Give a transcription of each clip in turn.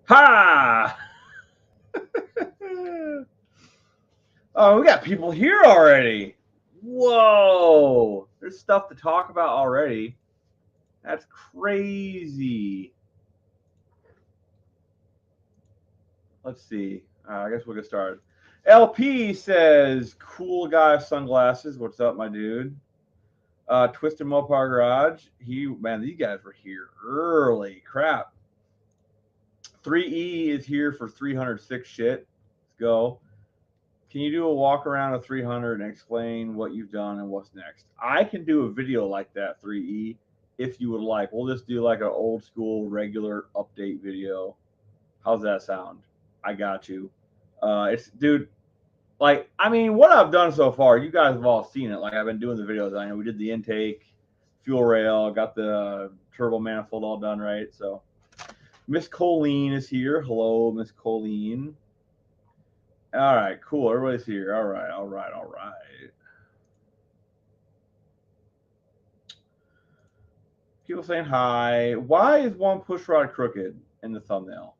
Ha! Oh, we got people here already. Whoa! There's stuff to talk about already. That's crazy. Let's see. I guess we'll get started. LP says, "Cool guy sunglasses. What's up, my dude?" Twisted Mopar Garage. Man, these guys were here early. Crap. 3E is here for 306 shit. Let's go. Can you do a walk around of 300 and explain what you've done and what's next? I can do a video like that, 3E, if you would like. We'll just do like an old school regular update video. How's that sound? I got you. It's dude, like I mean, what I've done so far, you guys have all seen it. Like I've been doing the videos. I know we did the intake, fuel rail, got the turbo manifold all done, right? So Miss Colleen is here. Hello, Miss Colleen. All right, cool. Everybody's here. All right. People saying hi. Why is one push rod crooked in the thumbnail?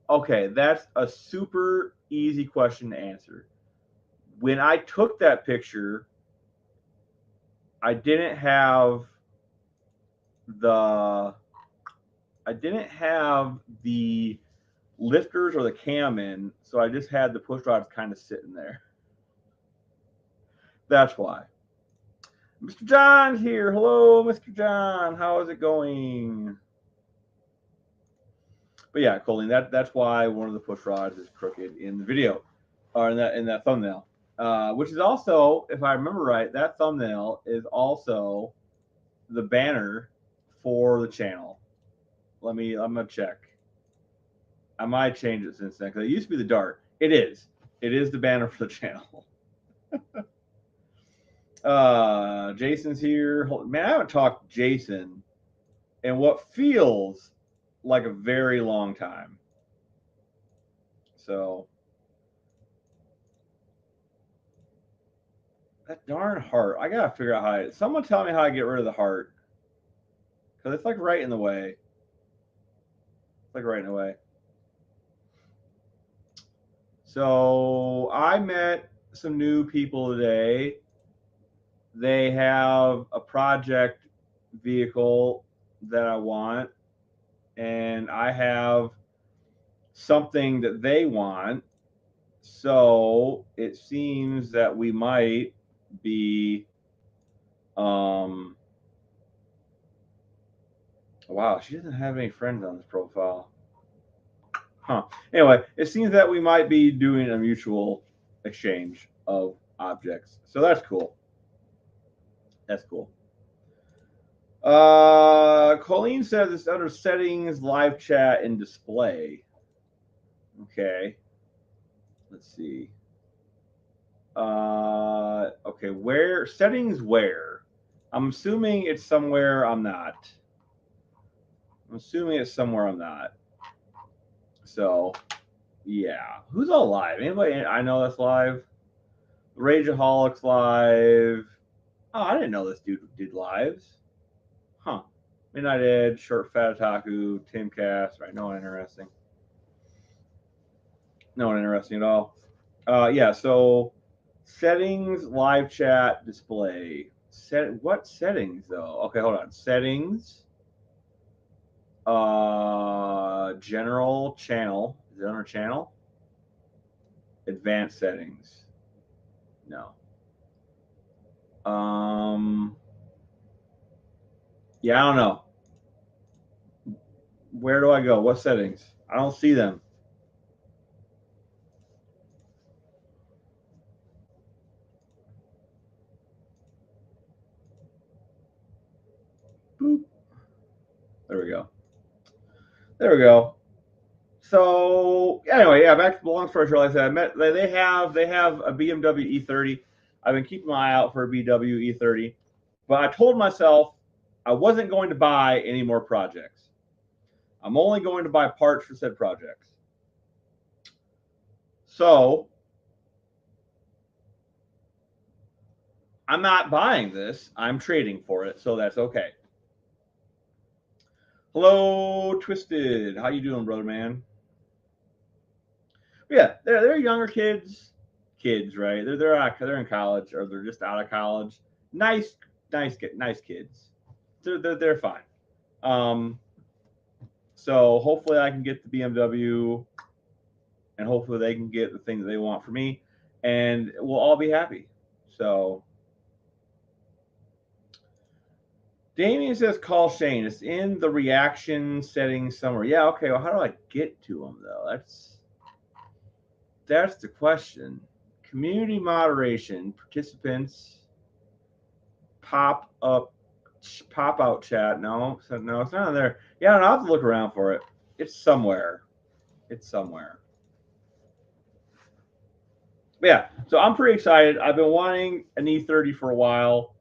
Okay. That's a super easy question to answer. When I took that picture, I didn't have the lifters or the cam in, so I just had the push rods kind of sitting there. That's why. Mr. John's here. Hello, Mr. John. How is it going? But yeah, Colleen, that's why one of the push rods is crooked in the video, or in that thumbnail. Which is also, if I remember right, that thumbnail is also the banner for the channel. I'm gonna check. I might change it since then because it used to be the dart. It is the banner for the channel. Jason's here. Man, I haven't talked to Jason in what feels like a very long time. So that darn heart. I gotta figure out someone tell me how I get rid of the heart. Because it's like right in the way. So I met some new people today. They have a project vehicle that I want, and I have something that they want. So it seems that we might be wow, she doesn't have any friends on this profile. Huh. Anyway, it seems that we might be doing a mutual exchange of objects. So that's cool. Colleen says it's under settings, live chat, and display. Okay. Let's see. Okay, where settings where? I'm assuming it's somewhere I'm not. So, yeah. Who's all live? Anybody I know that's live? Rageaholics live. Oh, I didn't know this dude did lives. Huh. Midnight Edge, Short Fat Otaku, Timcast. Right, no one interesting. No one interesting at all. Yeah, so settings, live chat, display. What settings though? Okay, hold on. Settings. General channel. Is it under channel? Advanced settings. No. Yeah, I don't know. Where do I go? What settings? I don't see them. Boop. There we go. So anyway, yeah, back to the long story short. Like I said, they have a BMW E30. I've been keeping my eye out for a BMW E30, but I told myself I wasn't going to buy any more projects. I'm only going to buy parts for said projects. So I'm not buying this. I'm trading for it, so that's okay. Hello, Twisted. How you doing, brother man? Yeah, they're younger kids, right? They're in college or they're just out of college. Nice kids. They're fine. So hopefully I can get the BMW, and hopefully they can get the thing that they want for me, and we'll all be happy. So Damien says call Shane. It's in the reaction settings somewhere. Yeah, okay. Well, how do I get to him though? That's the question. Community moderation, participants, pop out chat. No, it's not on there. Yeah, I'll have to look around for it. It's somewhere. But yeah, so I'm pretty excited. I've been wanting an E30 for a while,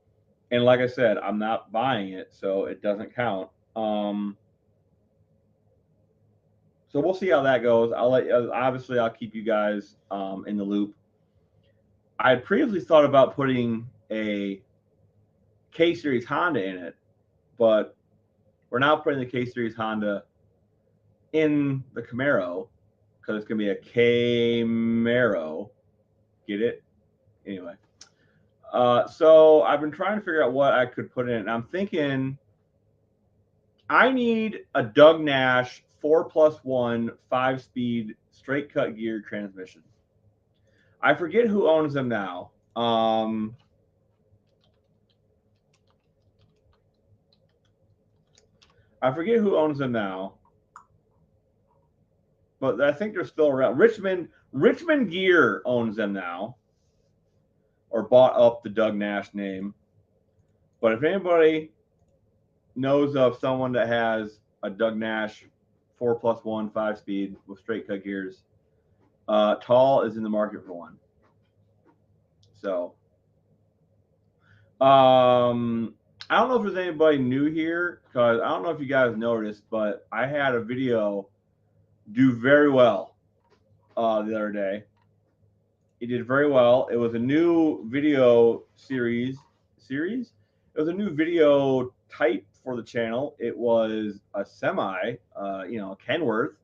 and like I said, I'm not buying it, so it doesn't count. So we'll see how that goes. Obviously I'll keep you guys in the loop. I had previously thought about putting a K Series Honda in it, but we're now putting the K Series Honda in the Camaro because it's gonna be a Camaro. Get it? Anyway, so I've been trying to figure out what I could put in it. And I'm thinking I need a Doug Nash 4+1 5-speed straight cut gear transmission. I forget who owns them now. I forget who owns them now, but I think they're still around. Richmond Gear owns them now, or bought up the Doug Nash name. But if anybody knows of someone that has a Doug Nash 4+1 5-speed with straight cut gears, Tall is in the market for one. So, I don't know if there's anybody new here because I don't know if you guys noticed, but I had a video do very well the other day. It did very well. It was a new video series. It was a new video type for the channel. It was a semi, Kenworth,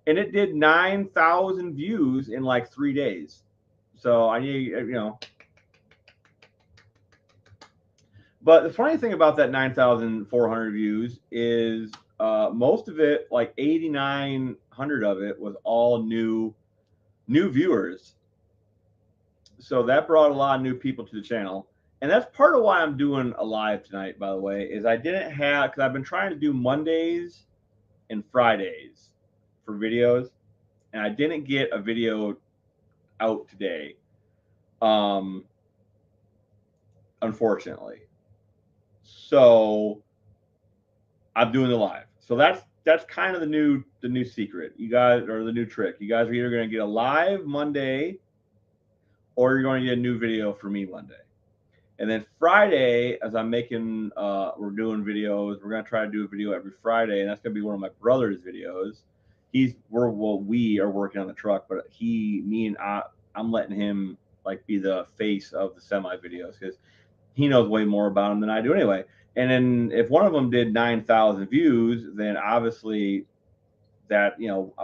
and it did 9,000 views in like 3 days. So I need, But the funny thing about that 9,400 views is most of it, like 8,900 of it, was all new viewers. So that brought a lot of new people to the channel. And that's part of why I'm doing a live tonight, by the way, is I didn't have, because I've been trying to do Mondays and Fridays for videos, and I didn't get a video out today, unfortunately. So I'm doing the live. So that's kind of the new secret. You guys, or the new trick. You guys are either going to get a live Monday, or you're going to get a new video for me Monday. And then Friday, as I'm making, we're doing videos. We're gonna try to do a video every Friday, and that's gonna be one of my brother's videos. We are working on the truck, but I'm letting him like be the face of the semi videos because he knows way more about them than I do anyway. And then if one of them did 9,000 views, then obviously that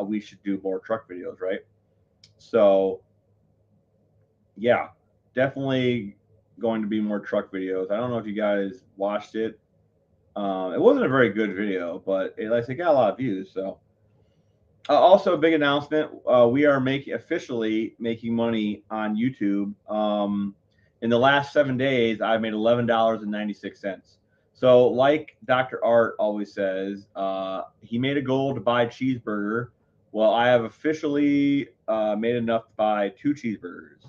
we should do more truck videos, right? So yeah, definitely going to be more truck videos. I don't know if you guys watched it. It wasn't a very good video, but it got a lot of views. So, also a big announcement: we are officially making money on YouTube. In the last 7 days, I've made $11.96. So, like Dr. Art always says, he made a goal to buy a cheeseburger. Well, I have officially made enough to buy 2 cheeseburgers.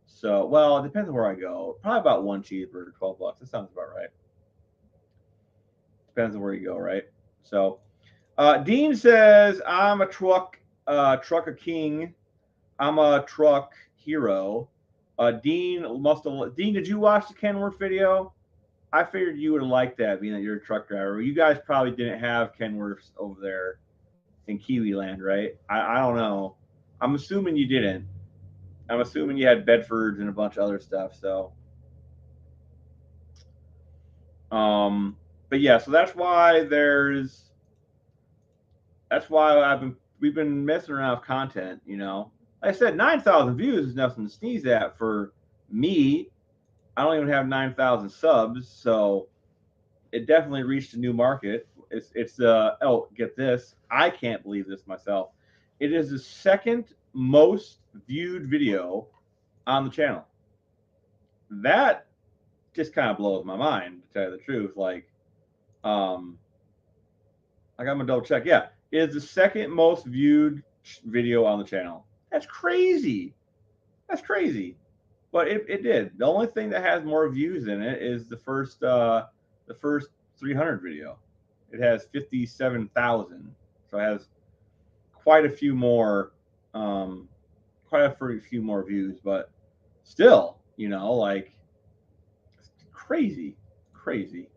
So, well, it depends on where I go. Probably about 1 cheeseburger, $12. That sounds about right. Depends on where you go, right? So, Dean says, "I'm a trucker king. I'm a truck hero." Dean, did you watch the Kenworth video? I figured you would have liked that, being that you're a truck driver. You guys probably didn't have Kenworths over there in Kiwi land, right? I don't know. I'm assuming you didn't. I'm assuming you had Bedfords and a bunch of other stuff. So, but yeah, so that's why there's That's why we've been messing around with content. You know, like I said, 9,000 views is nothing to sneeze at for me. I don't even have 9,000 subs, so it definitely reached a new market. It's oh, get this, I can't believe this myself. It is the second most viewed video on the channel. That just kind of blows my mind, to tell you the truth. Like, I'm gonna double check. Yeah, it is the second most viewed video on the channel. That's crazy. That's crazy. But it did. The only thing that has more views in it is the first 300 video. It has 57,000, so it has quite a few more, views. But still, you know, like, crazy, crazy.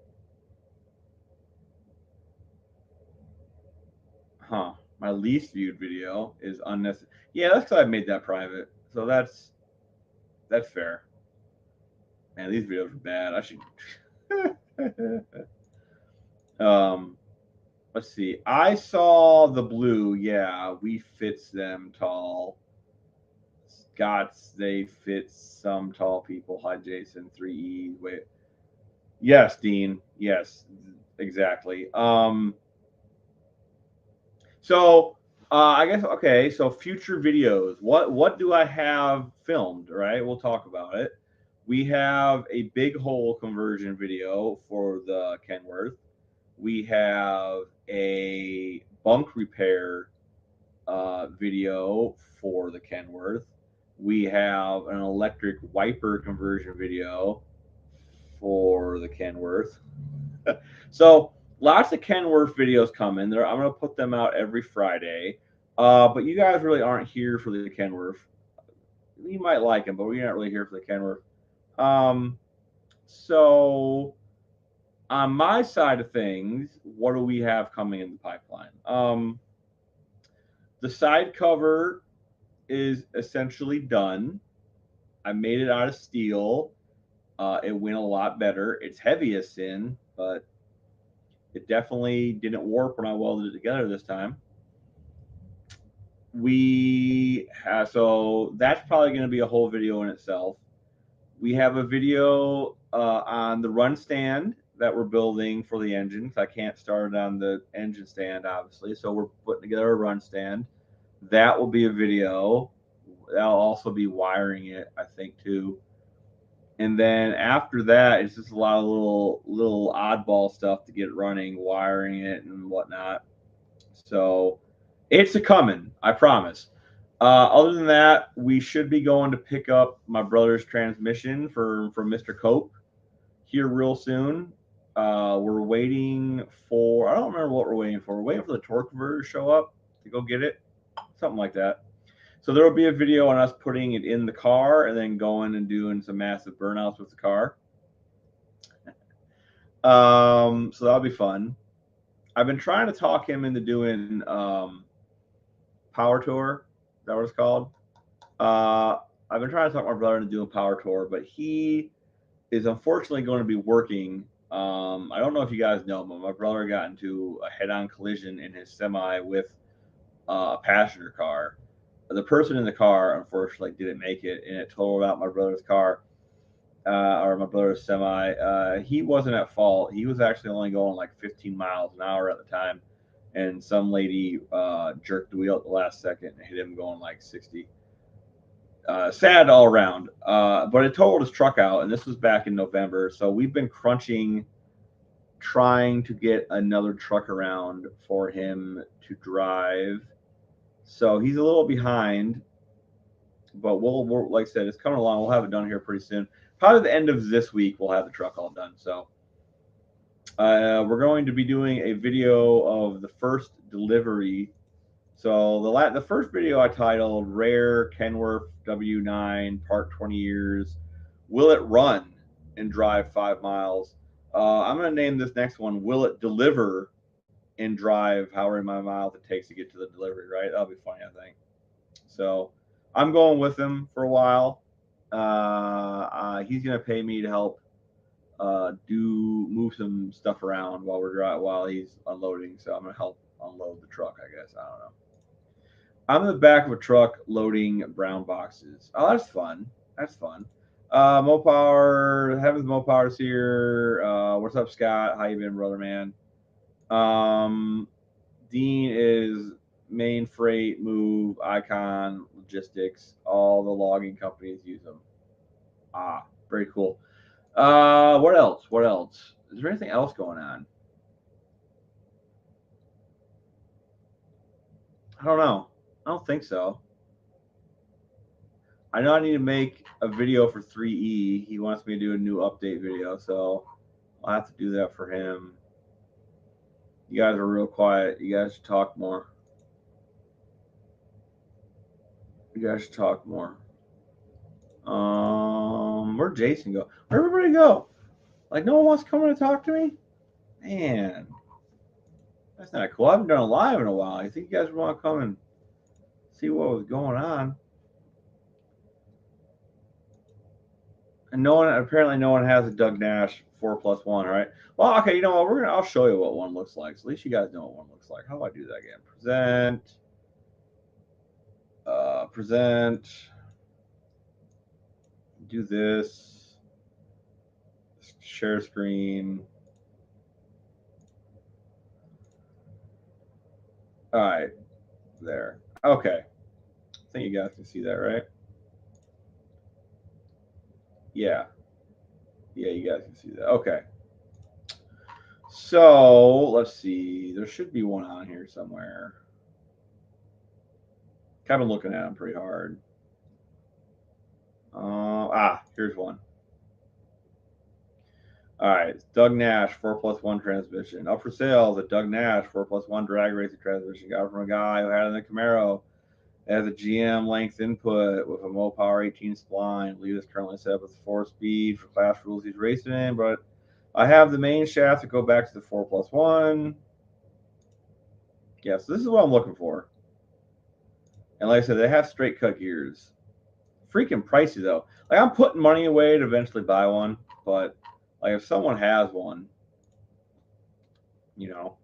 Huh. My least viewed video is unnecessary. Yeah, that's because I made that private. So that's fair. Man, these videos are bad. I should. Let's see. I saw the blue. Yeah, we fits them tall. Scots, they fit some tall people. Hi, Jason. 3E. Wait. Yes, Dean. Yes, exactly. So I guess okay. So future videos. What do I have filmed? Right. We'll talk about it. We have a big hole conversion video for the Kenworth. We have a bunk repair video for the Kenworth. We have an electric wiper conversion video for the Kenworth. So lots of Kenworth videos coming. I'm going to put them out every Friday. But you guys really aren't here for the Kenworth. You might like them, but we're not really here for the Kenworth. So on my side of things, what do we have coming in the pipeline? The side cover is essentially done. I made it out of steel. It went a lot better. It's heavy as sin, but it definitely didn't warp when I welded it together this time. So that's probably going to be a whole video in itself. We have a video on the run stand that we're building for the engine, because I can't start it on the engine stand, obviously. So we're putting together a run stand. That will be a video. That'll also be wiring it, I think, too. And then after that, it's just a lot of little oddball stuff to get it running, wiring it and whatnot. So it's a coming, I promise. Other than that, we should be going to pick up my brother's transmission from Mr. Cope here real soon. We're waiting for, I don't remember what we're waiting for. We're waiting for the torque converter to show up to go get it, something like that. So there will be a video on us putting it in the car and then going and doing some massive burnouts with the car. So that'll be fun. I've been trying to talk him into doing Power Tour. Is that what it's called? I've been trying to talk my brother into doing Power Tour, but he is unfortunately going to be working. I don't know if you guys know, but my brother got into a head-on collision in his semi with a passenger car. The person in the car unfortunately didn't make it, and it totaled out my brother's car, or my brother's semi. He wasn't at fault. He was actually only going like 15 miles an hour at the time, and some lady jerked the wheel at the last second and hit him going like 60. Sad all around, but it totaled his truck out, and this was back in November. So we've been crunching, trying to get another truck around for him to drive. So he's a little behind, but we're like I said, it's coming along. We'll have it done here pretty soon. Probably the end of this week, we'll have the truck all done. So we're going to be doing a video of the first delivery. So the first video I titled "Rare Kenworth W9 Park 20 Years. Will it run and drive 5 miles?" I'm going to name this next one "Will it deliver and drive however many miles it takes to get to the delivery?" Right? That'll be funny, I think. So I'm going with him for a while. He's going to pay me to help move some stuff around while he's unloading. So I'm going to help unload the truck, I guess. I don't know. I'm in the back of a truck loading brown boxes. Oh, that's fun. That's fun. Mopower, Heavens Mopower's here. What's up, Scott? How you been, brother man? Dean is Main Freight, Move, Icon, Logistics. All the logging companies use them. Ah, very cool. What else? What else? Is there anything else going on? I don't know. I don't think so. I know I need to make a video for 3E. He wants me to do a new update video, so I'll have to do that for him. You guys are real quiet. You guys should talk more. You guys should talk more. Where'd Jason go? Where'd everybody go? Like, no one wants to come in and talk to me? Man, that's not cool. I haven't done a live in a while. I think you guys want to come and see what was going on. And apparently no one has a Doug Nash 4+1, right? Well, okay, you know what? I'll show you what one looks like. So at least you guys know what one looks like. How do I do that again? Present. Do this. Share screen. All right, there. Okay, I think you guys can see that, right? Yeah, you guys can see that. Okay. So let's see. There should be one on here somewhere. I've been looking at them pretty hard. Here's one. All right, Doug Nash 4+1 transmission up for sale. The Doug Nash 4+1 drag racing transmission got from a guy who had in the Camaro. It has a GM length input with a Mopower 18 spline. Lead is currently set up with 4-speed for class rules he's racing in, but I have the main shaft to go back to the 4+1. Yeah, so this is what I'm looking for. And like I said, they have straight cut gears. Freaking pricey though. Like, I'm putting money away to eventually buy one, but like if someone has one, you know.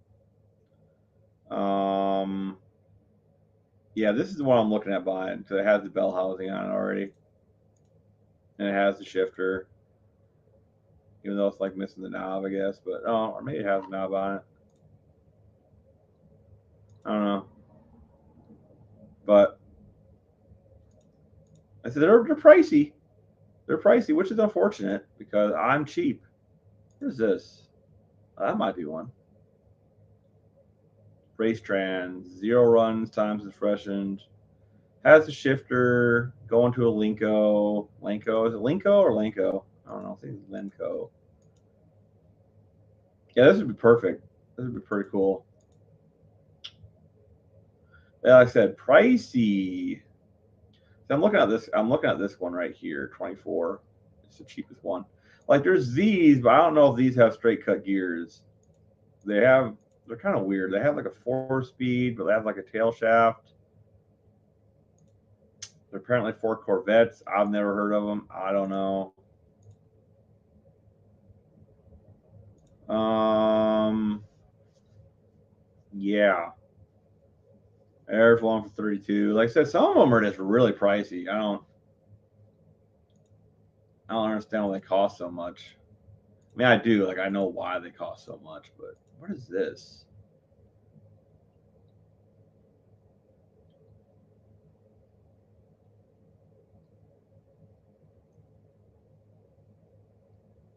Yeah, this is the one I'm looking at buying because it has the bell housing on it already. And it has the shifter. Even though it's like missing the knob, I guess. But or maybe it has a knob on it. I don't know. But I said they're pricey. They're pricey, which is unfortunate because I'm cheap. What is this? That might be one. Race trans, 0 runs, times is freshened. Has a shifter, going to a Lenco. Lenco, is it Lenco or Lenco? I don't know. I think it's Lenco. Yeah, this would be perfect. This would be pretty cool. Yeah, like I said, pricey. So I'm looking at this. I'm looking at this one right here, 24. It's the cheapest one. Like there's these, but I don't know if these have straight cut gears. They're kind of weird. They have like a 4-speed, but they have like a tail shaft. They're apparently 4 Corvettes. I've never heard of them. I don't know. Yeah. There's one for 32. Like I said, some of them are just really pricey. I don't understand why they cost so much. I mean, I do. Like, I know why they cost so much, but what is this?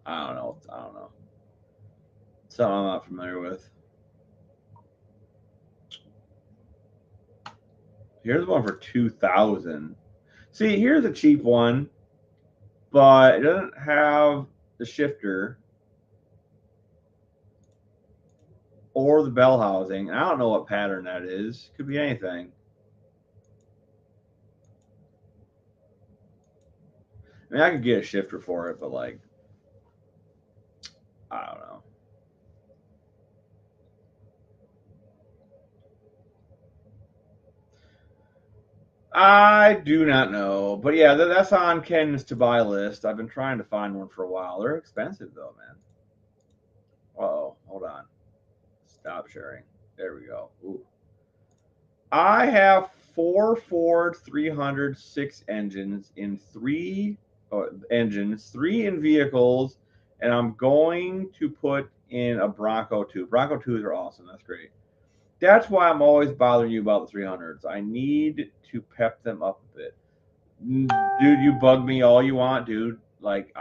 I don't know. I don't know. Something I'm not familiar with. Here's one for 2,000. See, here's a cheap one, but it doesn't have the shifter or the bell housing. I don't know what pattern that is. Could be anything. I mean, I could get a shifter for it, but like, I don't know. I do not know, but yeah, that's on Ken's to buy list. I've been trying to find one for a while. They're expensive though, man. Uh-oh, hold on. Stop sharing. There we go. Ooh. I have 4 Ford 300 6 engines in 3 engines, 3 in vehicles, and I'm going to put in a Bronco 2. Bronco 2s are awesome. That's great. That's why I'm always bothering you about the 300s. I need to pep them up a bit. Dude, you bug me all you want, dude. Like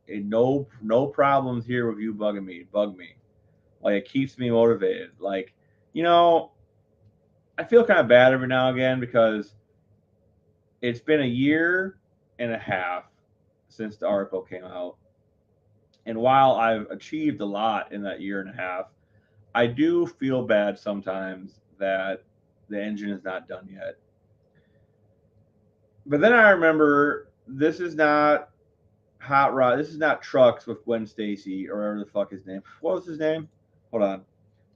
no problems here with you bugging me. Bug me. Like it keeps me motivated. Like, you know, I feel kind of bad every now and again because it's been a year and a half since the article came out. And while I've achieved a lot in that year and a half, I do feel bad sometimes that the engine is not done yet. But then I remember this is not Hot Rod. This is not Trucks with Gwen Stacy or whatever the fuck his name. What was his name? Hold on.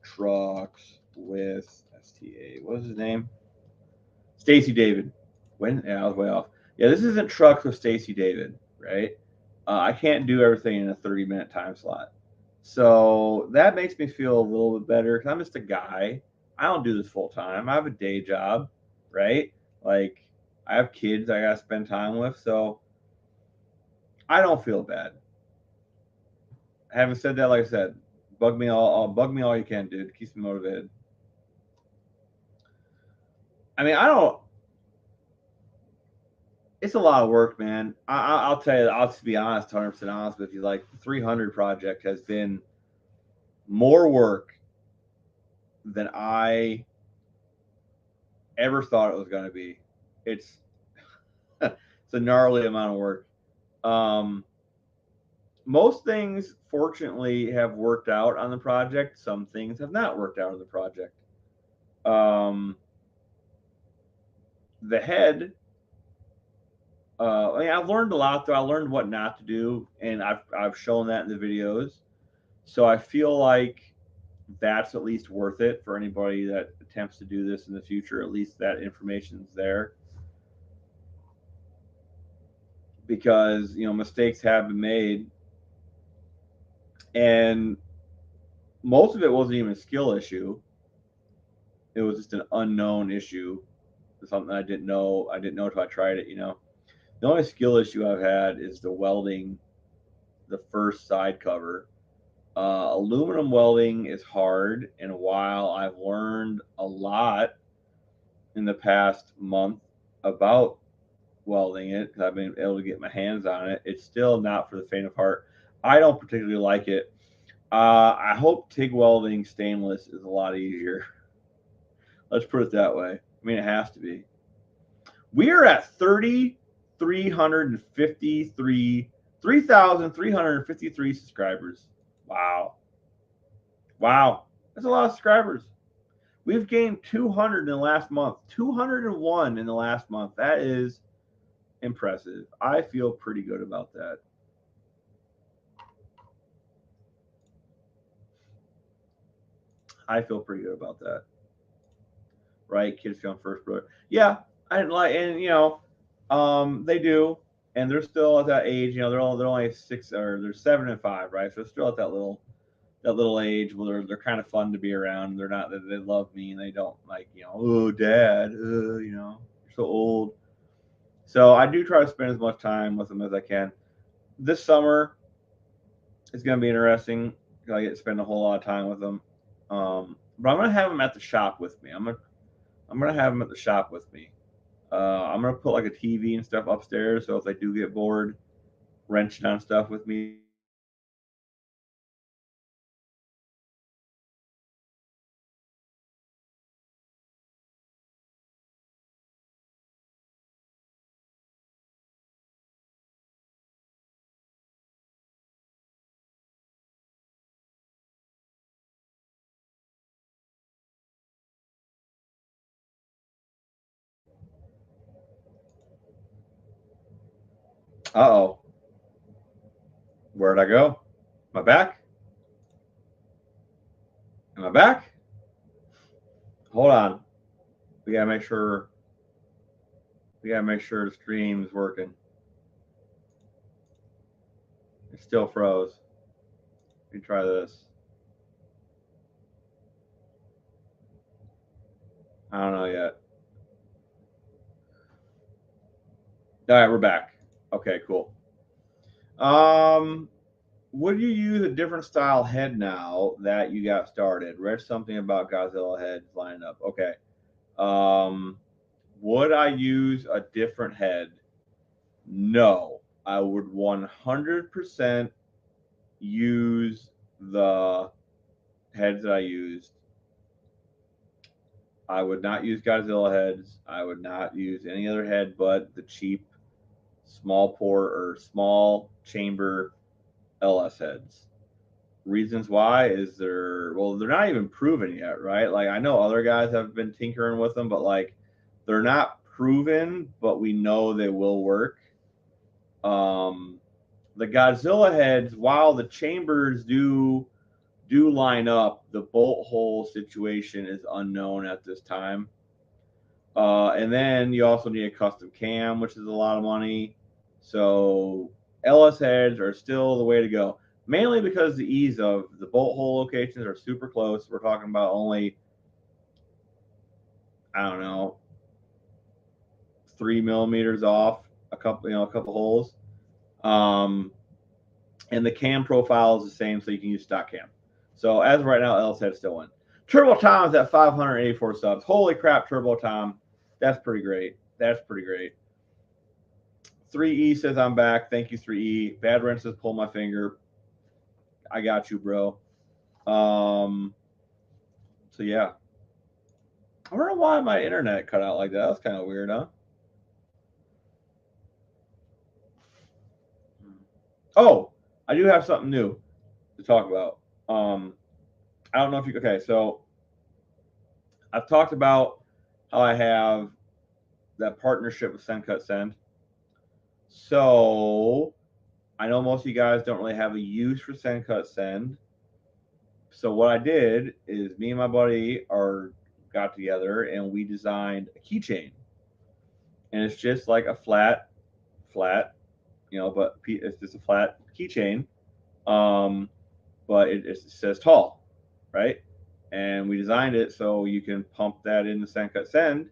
Trucks with STA. What was his name? Stacy David. When? Yeah, I was way off. Yeah, this isn't Trucks with Stacy David, right? I can't do everything in a 30-minute time slot. So that makes me feel a little bit better because I'm just a guy. I don't do this full time. I have a day job, right? Like, I have kids I got to spend time with. So I don't feel bad. Having said that, like I said, bug me all you can, dude. Keeps me motivated. I mean, I don't. It's a lot of work, man. I'll tell you. I'll just be honest, 100% honest with you. Like the 300 project has been more work than I ever thought it was going to be. It's it's a gnarly amount of work. Um, most things, fortunately, have worked out on the project. Some things have not worked out on the project. Um, the head. I mean, I've learned a lot though. I learned what not to do, and I've shown that in the videos. So I feel like that's at least worth it for anybody that attempts to do this in the future. At least that information's there, because mistakes have been made, and most of it wasn't even a skill issue. It was just an unknown issue, something I didn't know. I didn't know until I tried it. The only skill issue I've had is the welding the first side cover. Aluminum welding is hard, and while I've learned a lot in the past month about welding it, because I've been able to get my hands on it, it's still not for the faint of heart. I don't particularly like it. I hope TIG welding stainless is a lot easier. Let's put it that way. I mean, it has to be. We are at 3,353 subscribers. Wow. Wow. That's a lot of subscribers. We've gained 200 in the last month, 201 in the last month. That is impressive. I feel pretty good about that. I feel pretty good about that. Right? Kids feeling first brother. Yeah, I didn't like, and they do, and they're still at that age. They're only 6 or they're 7 and 5, right? So they're still at that little age where they're kind of fun to be around. They're not they love me and they don't like oh dad, you're so old. So I do try to spend as much time with them as I can. This summer is going to be interesting. I get to spend a whole lot of time with them. But I'm going to have them at the shop with me. I'm gonna have them at the shop with me. I'm gonna put like a TV and stuff upstairs, so if they do get bored wrenching on stuff with me, they can just come over and watch me weld. Uh oh, where'd I go? Am I back? Am I back? Hold on. We gotta make sure. We gotta make sure the stream's working. It still froze. Let me try this. I don't know yet. All right, we're back. Okay, cool. Would you use a different style head now that you got started? Read something about Godzilla heads lining up. Okay. Would I use a different head? No. I would 100% use the heads that I used. I would not use Godzilla heads. I would not use any other head but the cheap small port or small chamber LS heads. Reasons why is they're not even proven yet, right? Like I know other guys have been tinkering with them, but like they're not proven, but we know they will work. The Godzilla heads, while the chambers do line up, the bolt hole situation is unknown at this time. And then you also need a custom cam, which is a lot of money. So LS heads are still the way to go, mainly because the ease of the bolt hole locations are super close. We're talking about only, I don't know, 3 millimeters off a couple holes. And the cam profile is the same, so you can use stock cam. So as of right now, LS head still win. Turbo Tom is at 584 subs. Holy crap, Turbo Tom. That's pretty great. That's pretty great. 3E says I'm back. Thank you, 3E. Bad Wrench says pull my finger. I got you, bro. So yeah. I wonder why my internet cut out like that. That's kind of weird, huh? Oh, I do have something new to talk about. I don't know if you okay, so I've talked about how I have that partnership with Send Cut Send. So I know most of you guys don't really have a use for Send Cut Send. So what I did is me and my buddy got together and we designed a keychain, and it's just like a flat, but it's just a flat keychain. But it says tall, right? And we designed it so you can pump that in the Send Cut Send,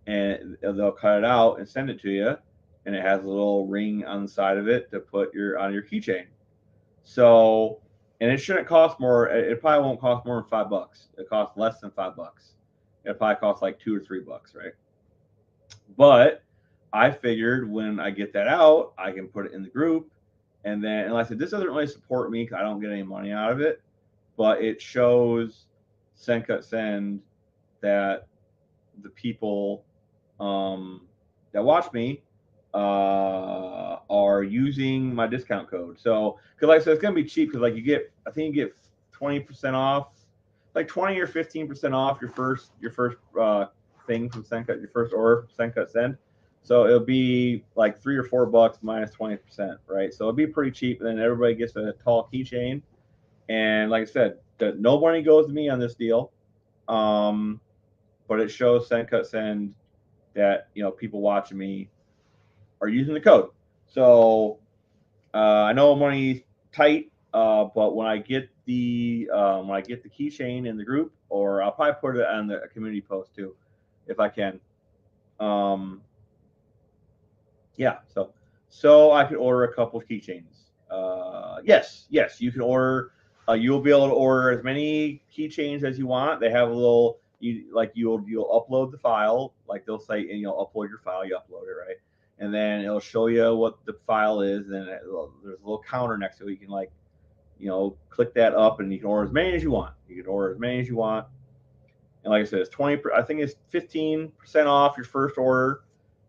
and they'll cut it out and send it to you, and it has a little ring on the side of it to put on your keychain. So, and it shouldn't cost more. It probably won't cost more than $5. It costs less than $5. It probably costs like $2 or $3, right? But I figured when I get that out, I can put it in the group, and like I said, this doesn't really support me because I don't get any money out of it, but it shows Send Cut Send that the people that watch me are using my discount code. So, because like I said, it's gonna be cheap because like I think you get 20% off, like 20 or 15% off your first thing from Send Cut, your first order from Send Cut Send. So it'll be like $3 or $4 minus 20%, right? So it'll be pretty cheap, and then everybody gets a tall keychain. And like I said, no money goes to me on this deal, but it shows Send Cut Send that people watching me are using the code. So I know money's tight, but when I get the keychain in the group, or I'll probably put it on the community post too, if I can. Yeah. So I could order a couple of keychains. Yes, you can order. You'll be able to order as many keychains as you want. They have a little. You'll upload the file. Like they'll say, and you'll upload your file. You upload it, right? And then it'll show you what the file is. And there's a little counter next to it. You can click that up, and you can order as many as you want. You can order as many as you want. And like I said, it's 20. I think it's 15% off your first order.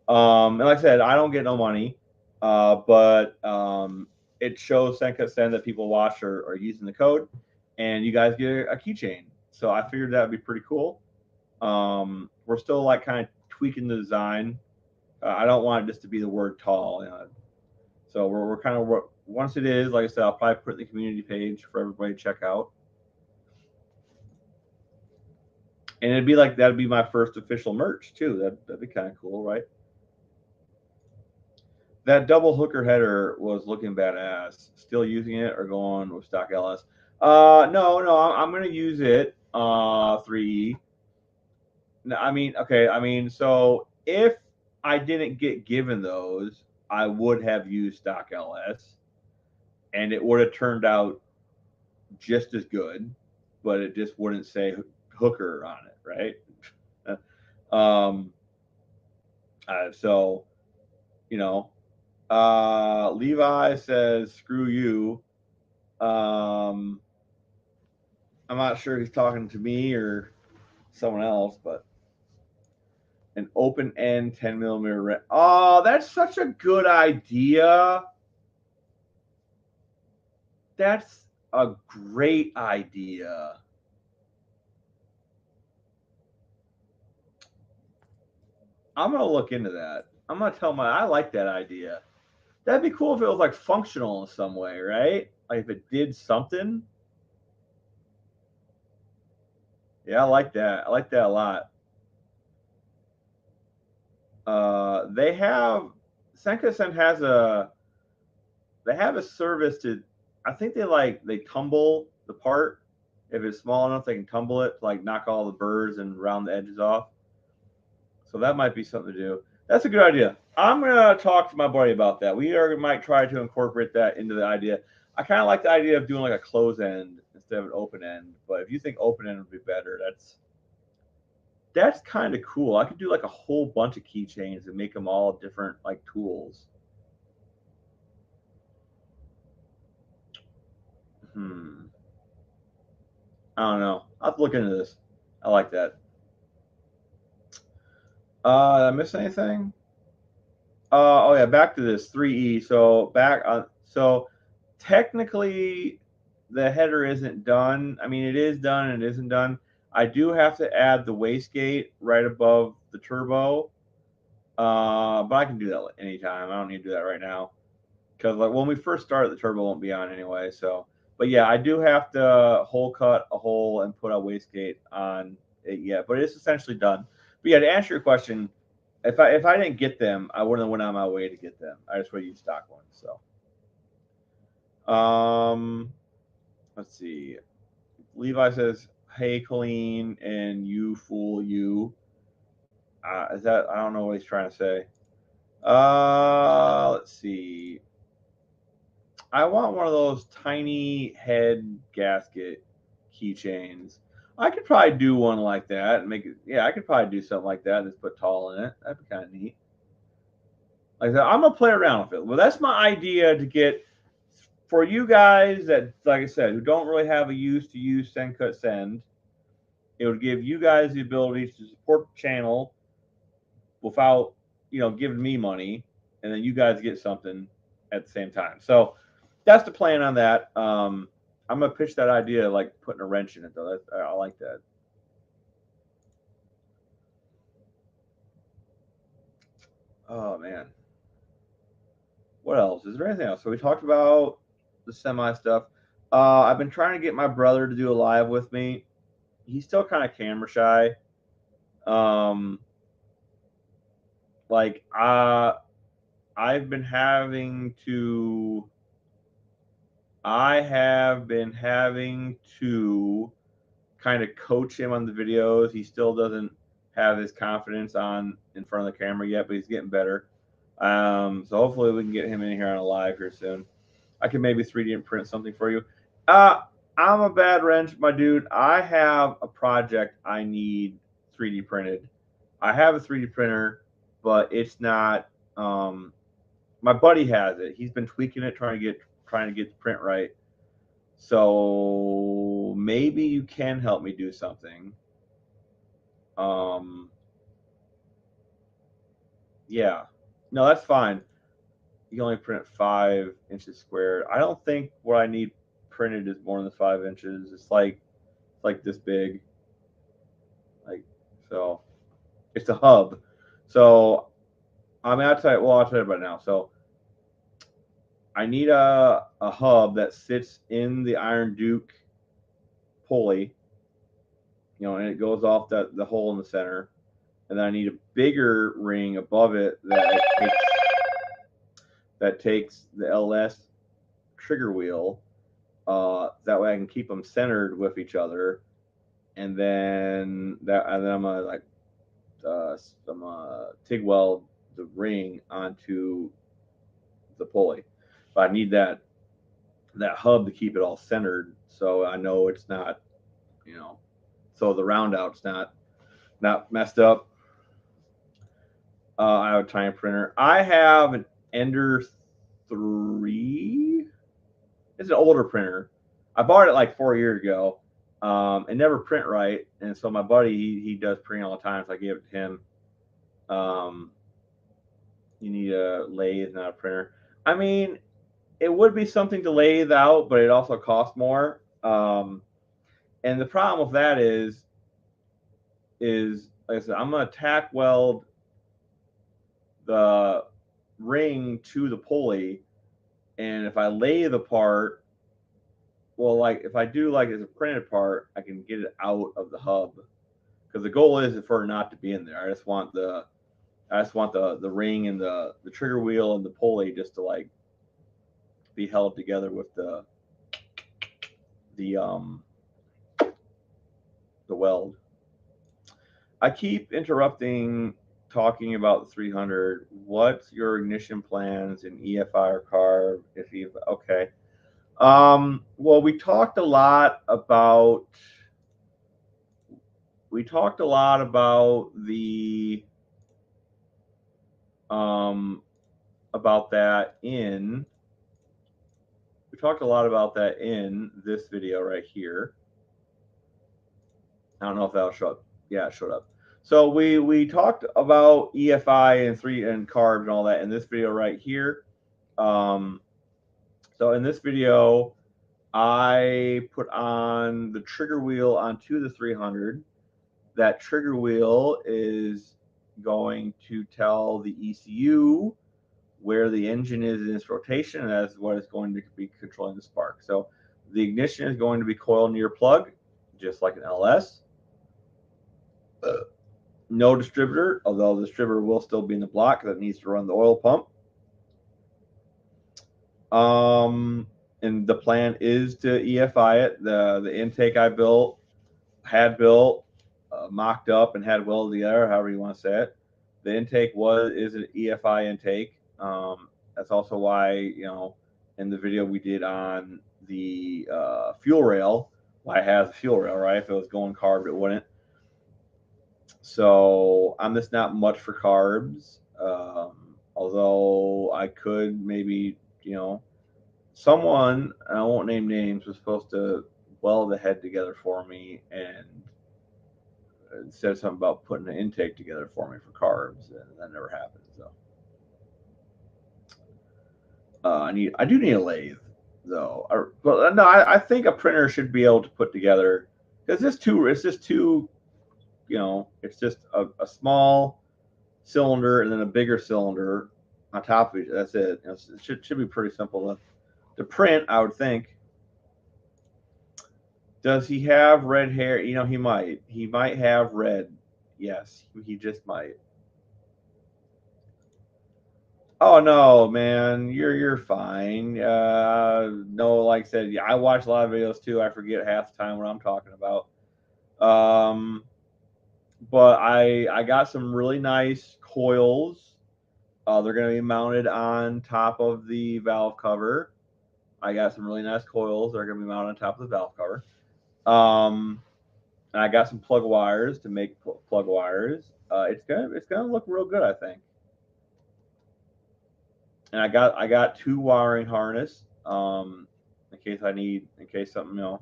And like I said, I don't get no money, but it shows Send Cut Send that people watch are using the code, and you guys get a keychain. So I figured that would be pretty cool. We're still like kind of tweaking the design. I don't want it just to be the word tall. So we're kind of once it is, like I said, I'll probably put it in the community page for everybody to check out. And it'd be like that'd be my first official merch too. That'd be kind of cool, right? That double hooker header was looking badass. Still using it or going with stock LS? No, I'm gonna use it. 3E. No, I mean, okay, I mean, so if I didn't get given those, I would have used stock LS, and it would have turned out just as good, but it just wouldn't say Hooker on it, right? um, so you know, Levi says, "Screw you." I'm not sure if he's talking to me or someone else, but an open end 10 millimeter. Oh, that's such a good idea. That's a great idea. I'm gonna look into that. I'm gonna tell I like that idea. That'd be cool if it was like functional in some way, right? Like if it did something. Yeah, I like that. I like that a lot. They have Senka-sen has a service to, I think they tumble the part. If it's small enough, they can tumble it to like knock all the burrs and round the edges off. So that might be something to do. That's a good idea. I'm gonna talk to my buddy about that. Might try to incorporate that into the idea. I kind of like the idea of doing like a close end instead of an open end. But if you think open end would be better, that's kind of cool. I could do like a whole bunch of keychains and make them all different like tools. I don't know. I'll have to look into this. I like that. Did I miss anything? Oh yeah, back to this 3E. So back on. So technically, the header isn't done. I mean, it is done and it isn't done. I do have to add the wastegate right above the turbo, but I can do that anytime. I don't need to do that right now because like when we first start, the turbo won't be on anyway. So, but yeah, I do have to hole cut a hole and put a wastegate on it yet. But it's essentially done. But yeah, to answer your question, if I didn't get them, I wouldn't have went on my way to get them. I just would use stock ones. So, let's see. Levi says, "Hey, Colleen, and you fool you." Is that? I don't know what he's trying to say. Let's see. I want one of those tiny head gasket keychains. I could probably do one like that and make it. Yeah, I could probably do something like that and just put tall in it. That'd be kind of neat. Like that, I'm gonna play around with it. Well, that's my idea to get for you guys that, like I said, who don't really have a use to use Send Cut Send. It would give you guys the ability to support the channel without, giving me money, and then you guys get something at the same time. So that's the plan on that. I'm gonna pitch that idea like putting a wrench in it though. I like that. Oh man, what else? Is there anything else? So we talked about the semi stuff. I've been trying to get my brother to do a live with me. He's still kind of camera shy. Um, like I've been having to I have been having to kind of coach him on the videos. He still doesn't have his confidence on in front of the camera yet, but he's getting better. So hopefully we can get him in here on a live here soon. I can maybe 3D print something for you. I'm a bad wrench, my dude. I have a project I need 3D printed. I have a 3D printer, but it's not. My buddy has it. He's been tweaking it, trying to get the print right. So maybe you can help me do something. Yeah. No, that's fine. You can only print 5 inches squared. I don't think what I need printed is more than 5 inches. It's like this big. Like so. It's a hub. So I mean, I'll tell you about it now. So I need a hub that sits in the Iron Duke pulley, and it goes off the hole in the center. And then I need a bigger ring above it that takes the LS trigger wheel. That way I can keep them centered with each other. And then I'm gonna like TIG weld the ring onto the pulley, but I need that hub to keep it all centered, so I know it's not, so the round out's not messed up. I have a tiny printer. I have an Ender 3. It's an older printer. I bought it like 4 years ago. It never print right, and so my buddy he does printing all the time, so I gave it to him. You need a lathe, not a printer. I mean, it would be something to lathe out, but it also costs more. And the problem with that is like I said, I'm gonna tack weld the ring to the pulley, and if I lathe the part, well, like if I do like as a printed part, I can get it out of the hub, because the goal is for it not to be in there. I just want the ring and the trigger wheel and the pulley just to like be held together with the weld. I keep interrupting talking about the 300. What's your ignition plans in EFI or carb? If you okay. Well, we talked a lot about the about that in this video right here. I don't know if that'll show up. Yeah, it showed up. So we talked about EFI and carbs and all that in this video right here. So in this video, I put on the trigger wheel onto the 300. That trigger wheel is going to tell the ECU where the engine is in its rotation, and that's what is going to be controlling the spark. So the ignition is going to be coiled near plug, just like an LS. No distributor, although the distributor will still be in the block that needs to run the oil pump. And the plan is to EFI it. The intake I had built, mocked up, and had welded together, however you want to say it. The intake is an EFI intake. That's also why, in the video we did on the fuel rail, why it has a fuel rail, right? If it was going carb, it wouldn't. So I'm just not much for carbs, although I could maybe, someone, and I won't name names, was supposed to weld the head together for me and said something about putting an intake together for me for carbs, and that never happened. So I do need a lathe though. I think a printer should be able to put together, because it's just a small cylinder and then a bigger cylinder on top of each. That's it. It should be pretty simple to print, I would think. Does he have red hair? He might. He might have red. Yes, he just might. Oh no, man, you're fine. No, like I said, yeah, I watch a lot of videos too. I forget half the time what I'm talking about. But I got some really nice coils. They're going to be mounted on top of the valve cover. I got some really nice coils that are going to be mounted on top of the valve cover. And I got some plug wires to make plug wires. It's gonna look real good, I think. And I got two wiring harness in case something,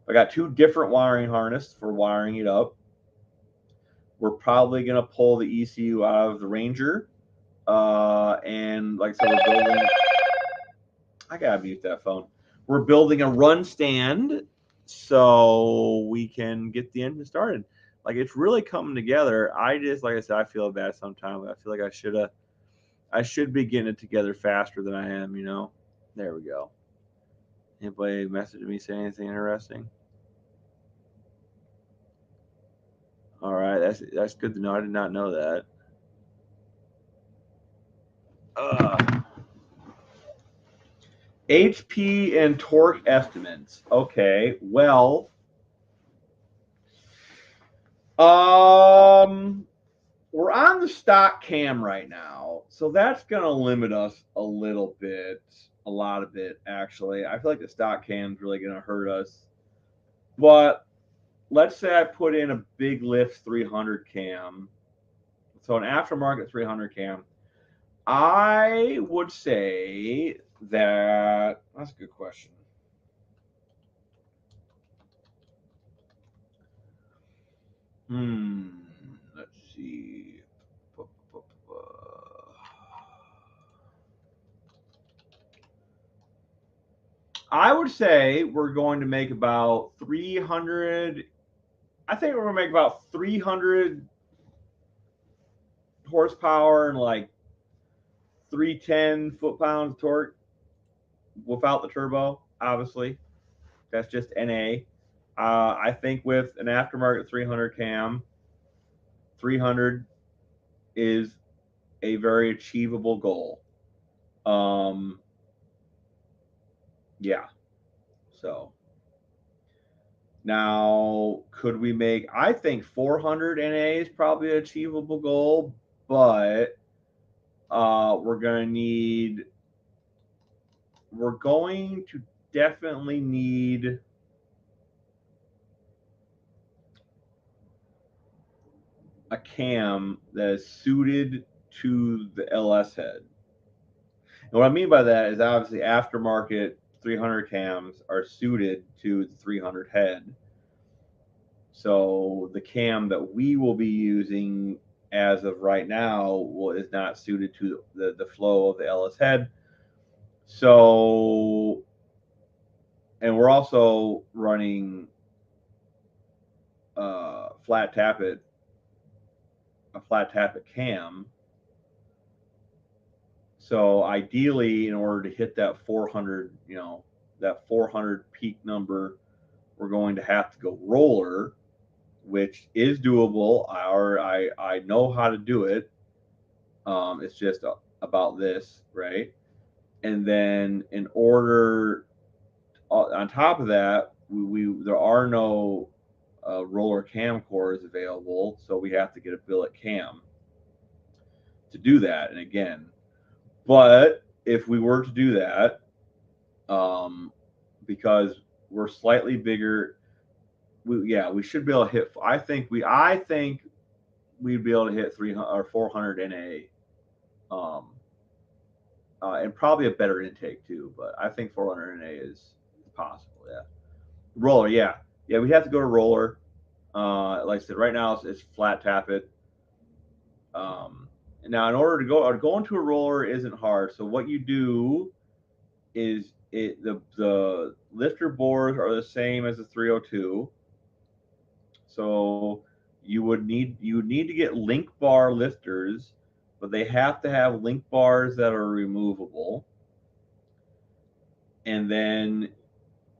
I got two different wiring harness for wiring it up. We're probably gonna pull the ECU out of the Ranger, and like I said, we're building. I gotta mute that phone. We're building a run stand so we can get the engine started. Like, it's really coming together. Like I said, I feel bad sometimes. I feel like I should be getting it together faster than I am. There we go. Anybody message me, say anything interesting? All right, that's good to know. I did not know that. HP and torque estimates. Okay, well, 1 we're on the stock cam right now, so that's going to limit us a little bit, a lot of it, actually. I feel like the stock cam's really going to hurt us. But let's say I put in a big lift 300 cam, so an aftermarket 300 cam. I would say that that's a good question. Let's see. I would say we're going to make about 300. I think we're going to make about 300 horsepower and like 310 foot-pounds of torque without the turbo, obviously. That's just NA. I think with an aftermarket 300 cam, 300 is a very achievable goal. Yeah. So now, could we make? I think 400 NA is probably an achievable goal, but we're going to definitely need a cam that is suited to the LS head. And what I mean by that is obviously aftermarket 300 cams are suited to the 300 head. So the cam that we will be using as of right now is not suited to the flow of the LS head. So, and we're also running a flat tappet cam. So ideally, in order to hit that 400, that 400 peak number, we're going to have to go roller, which is doable. I know how to do it. It's just about this, right? And then in order, on top of that, there are no roller cam cores available, so we have to get a billet cam to do that. And again, but if we were to do that, because we're slightly bigger, we should be able to hit. I think we'd be able to hit 300 or 400 NA, and probably a better intake too. But I think 400 NA is possible. Yeah, roller. Yeah, we have to go to roller. Like I said, right now it's flat tappet. Now, in order to go into a roller isn't hard. So what you do is the lifter bores are the same as the 302. So you would need to get link bar lifters, but they have to have link bars that are removable. And then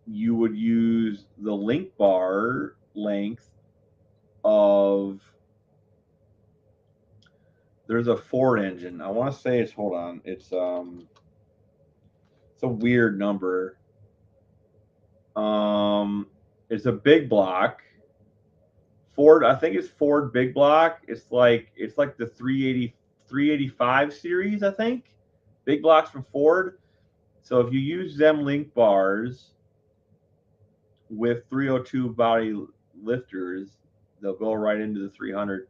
you would use the link bar length of, there's a Ford engine. I want to say it's, hold on, it's a weird number. It's a big block. Ford, I think it's Ford big block. It's like the 385 series, I think. Big blocks from Ford. So if you use them link bars with 302 body lifters, they'll go right into the 300.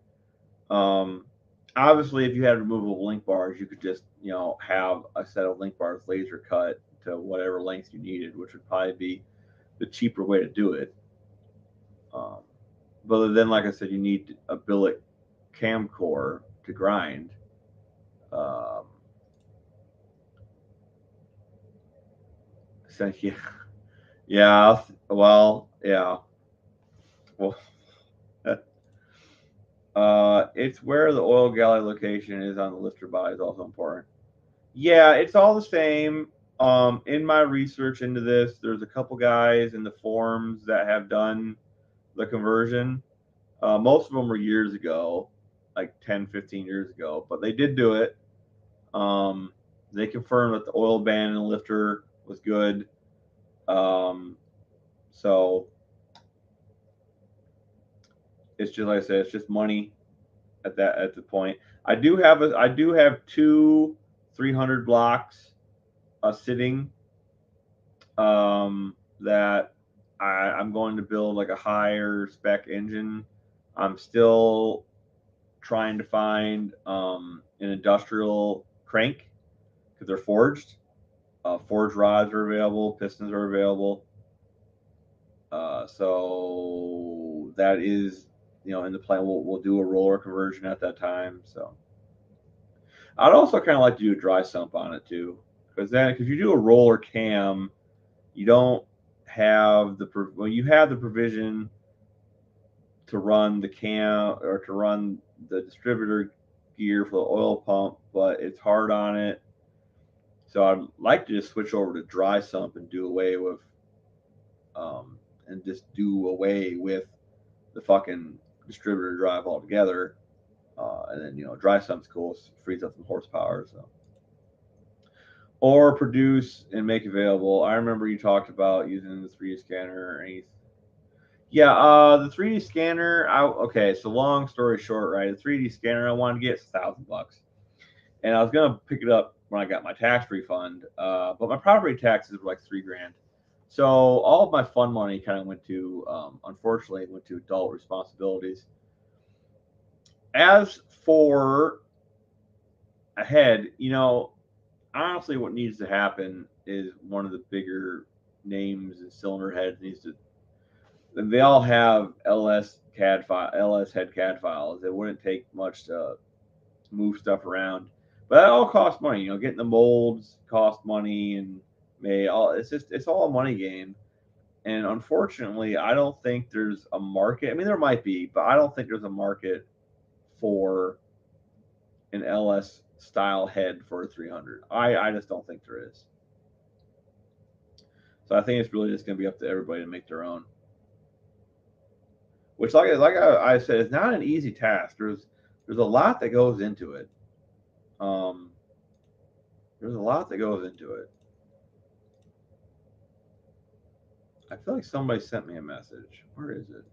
Obviously, if you had removable link bars, you could just have a set of link bars laser cut to whatever length you needed, which would probably be the cheaper way to do it. But then, like I said, you need a billet cam core to grind. So yeah, well, yeah. Well, it's where the oil galley location is on the lifter body is also important. Yeah, it's all the same. In my research into this, there's a couple guys in the forums that have done the conversion. Most of them were years ago, like 10, 15 years ago, but they did do it. They confirmed that the oil band and the lifter was good. So it's just like I said, it's just money. at the point. I do have two 300 blocks sitting that I'm going to build like a higher spec engine. I'm still trying to find an industrial crank because they're forged. Forged rods are available, pistons are available. So that is, in the plan. We'll do a roller conversion at that time. So I'd also kind of like to do a dry sump on it too, because you do a roller cam, you don't have you have the provision to run the cam or to run the distributor gear for the oil pump, but it's hard on it. So I'd like to just switch over to dry sump and do away with the fucking distributor drive altogether. And then dry sump's cool, frees up some horsepower. So, or produce and make available. I remember you talked about using the 3D scanner or anything. Yeah, the 3D scanner. Okay, so long story short, right? The 3D scanner I wanted to get $1,000, and I was gonna pick it up when I got my tax refund, but my property taxes were like $3,000. So all of my fun money kind of unfortunately, went to adult responsibilities. As for ahead, honestly, what needs to happen is one of the bigger names and cylinder heads needs to. They all have LS head CAD files. It wouldn't take much to move stuff around, but that all costs money. Getting the molds cost money, and it's all a money game. And unfortunately, I don't think there's a market. I mean, there might be, but I don't think there's a market for an LS style head for a 300. I just don't think there is. So I think it's really just going to be up to everybody to make their own. Which, like I said, it's not an easy task. There's a lot that goes into it. There's a lot that goes into it. I feel like somebody sent me a message. Where is it?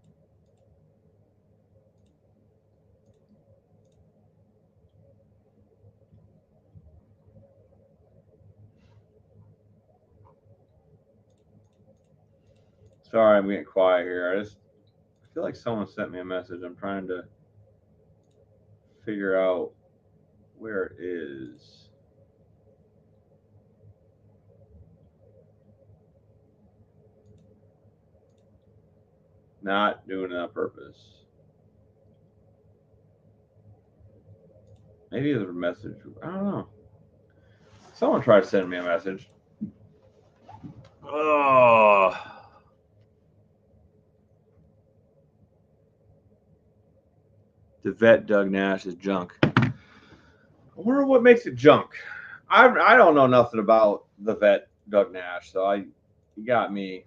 Sorry, I'm getting quiet here. I feel like someone sent me a message. I'm trying to figure out where it is. Not doing it on purpose. Maybe it's a message. I don't know. Someone tried to send me a message. Oh. The vet Doug Nash is junk. I wonder what makes it junk. I don't know nothing about the vet Doug Nash, so you got me.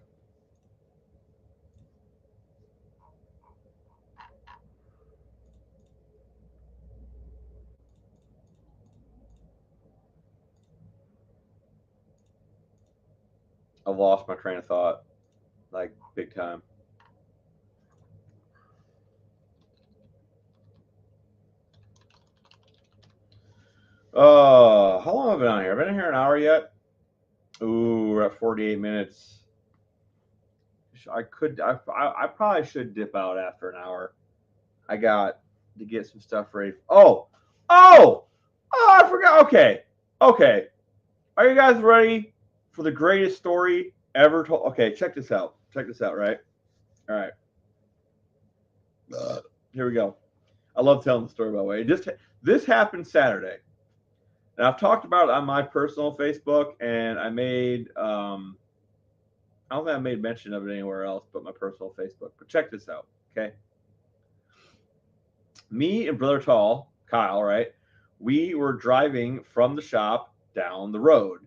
I lost my train of thought, like big time. How long have I been on here? I've been here an hour yet. Ooh, we're at 48 minutes. I probably should dip out after an hour. I got to get some stuff ready. Oh, I forgot. Okay. Are you guys ready for the greatest story ever told? Okay, check this out. Right? All right. Here we go. I love telling the story, by the way. This happened Saturday. And I've talked about it on my personal Facebook, and I made I don't think I made mention of it anywhere else but my personal Facebook. But check this out, okay? Me and Brother Tall, Kyle, right? We were driving from the shop down the road,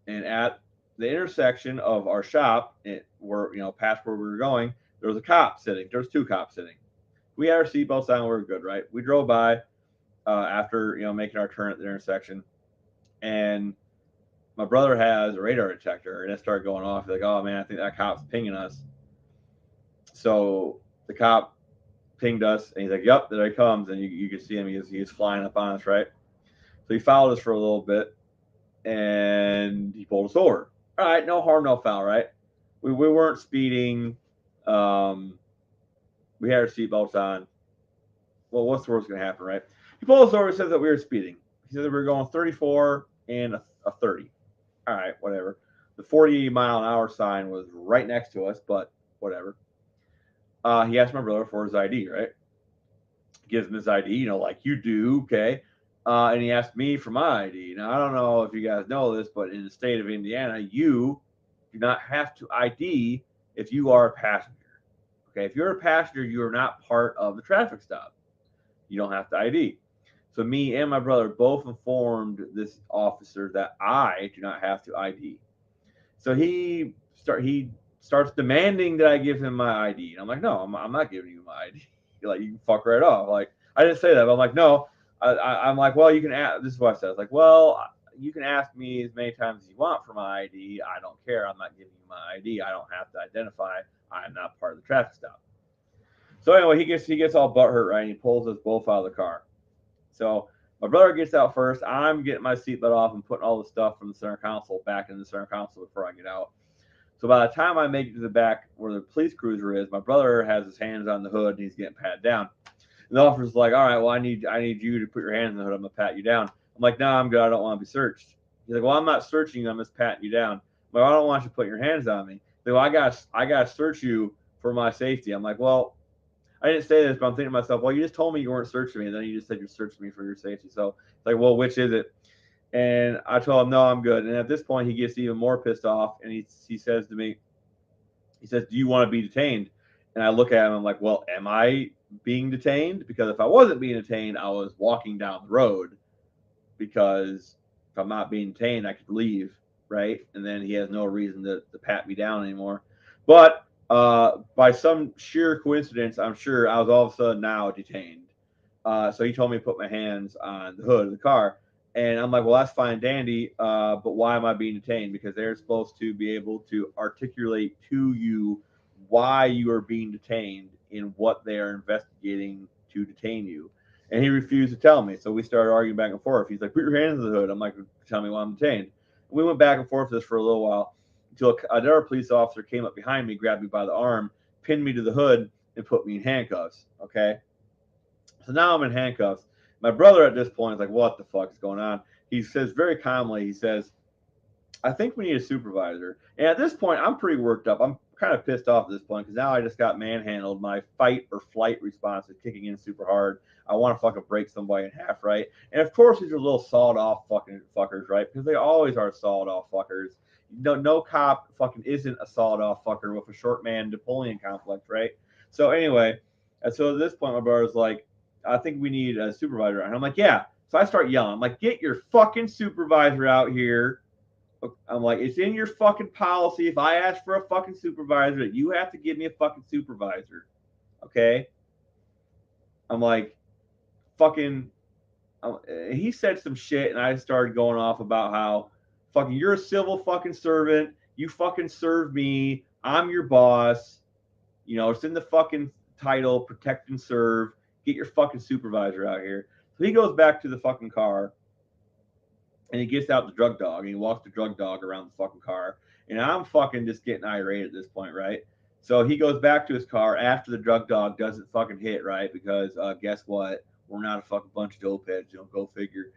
and at the intersection of our shop, past where we were going, there was a cop sitting. There was two cops sitting. We had our seatbelts on. We were good, right? We drove by after making our turn at the intersection, and my brother has a radar detector, and it started going off. He's like, "Oh man, I think that cop's pinging us." So the cop pinged us, and he's like, "Yep, there he comes," and you can see him. He's flying up on us, right? So he followed us for a little bit, and he pulled us over. All right, no harm, no foul, right? We weren't speeding. We had our seatbelts on. Well, what's the worst going to happen, right? He pulled us over and says that we were speeding. He said that we were going 34 and a 30. All right, whatever. The 40-mile-an-hour sign was right next to us, but whatever. He asked my brother for his ID, right? Gives him his ID, like you do, okay? And he asked me for my ID. Now, I don't know if you guys know this, but in the state of Indiana, you do not have to ID if you are a passenger. Okay, if you're a passenger, you are not part of the traffic stop. You don't have to ID. So me and my brother both informed this officer that I do not have to ID. So he starts demanding that I give him my ID. And I'm like, no, I'm not giving you my ID. Like, you can fuck right off. Like, I didn't say that, but I'm like, no. I'm like, well, you can ask. This is what I said. I was like, well, you can ask me as many times as you want for my ID. I don't care. I'm not giving you my ID. I don't have to identify. I'm not part of the traffic stop. So anyway, he gets all butthurt, right? And he pulls us both out of the car. So my brother gets out first. I'm getting my seatbelt off and putting all the stuff from the center console back in the center console before I get out. So by the time I make it to the back where the police cruiser is, my brother has his hands on the hood and he's getting patted down. And the officer's like, all right, well, I need you to put your hands on the hood. I'm going to pat you down. I'm like, no, I'm good. I don't want to be searched. He's like, well, I'm not searching you. I'm just patting you down. I'm like, I don't want you to put your hands on me. He's like, well, I got to search you for my safety. I'm like, well, I didn't say this, but I'm thinking to myself, well, you just told me you weren't searching me, and then you just said you're searching me for your safety. So it's like, well, which is it? And I told him, no, I'm good. And at this point, he gets even more pissed off, and he says to me, he says, do you want to be detained? And I look at him, I'm like, well, am I being detained? Because if I wasn't being detained, I was walking down the road, because if I'm not being detained, I could leave, right? And then he has no reason to pat me down anymore. But by some sheer coincidence, I'm sure I was all of a sudden now detained. So he told me to put my hands on the hood of the car. And I'm like, well, that's fine, dandy. But why am I being detained? Because they're supposed to be able to articulate to you why you are being detained and what they are investigating to detain you. And he refused to tell me. So we started arguing back and forth. He's like, put your hands on the hood. I'm like, tell me why I'm detained. We went back and forth this for a little while until another police officer came up behind me, grabbed me by the arm, pinned me to the hood, and put me in handcuffs. Okay. So now I'm in handcuffs. My brother at this point is like, what the fuck is going on? He says very calmly, he says, I think we need a supervisor. And at this point, I'm pretty worked up. I'm kind of pissed off at this point because now I just got manhandled. My fight or flight response is kicking in super hard. I want to fucking break somebody in half, right? And of course, these are little sawed off fucking fuckers, right? Because they always are sawed off fuckers. No cop fucking isn't a sawed off fucker with a short man Napoleon complex, right? So anyway, and so at this point, my brother's like, I think we need a supervisor. And I'm like, yeah. So I start yelling. I'm like, get your fucking supervisor out here. I'm like, it's in your fucking policy. If I ask for a fucking supervisor, that you have to give me a fucking supervisor. Okay? I'm like, fucking. He said some shit, and I started going off about how fucking you're a civil fucking servant. You fucking serve me. I'm your boss. It's in the fucking title, protect and serve. Get your fucking supervisor out here. So he goes back to the fucking car. And he gets out the drug dog and he walks the drug dog around the fucking car. And I'm fucking just getting irate at this point, right? So he goes back to his car after the drug dog doesn't fucking hit, right? Because guess what? We're not a fucking bunch of dope heads, go figure.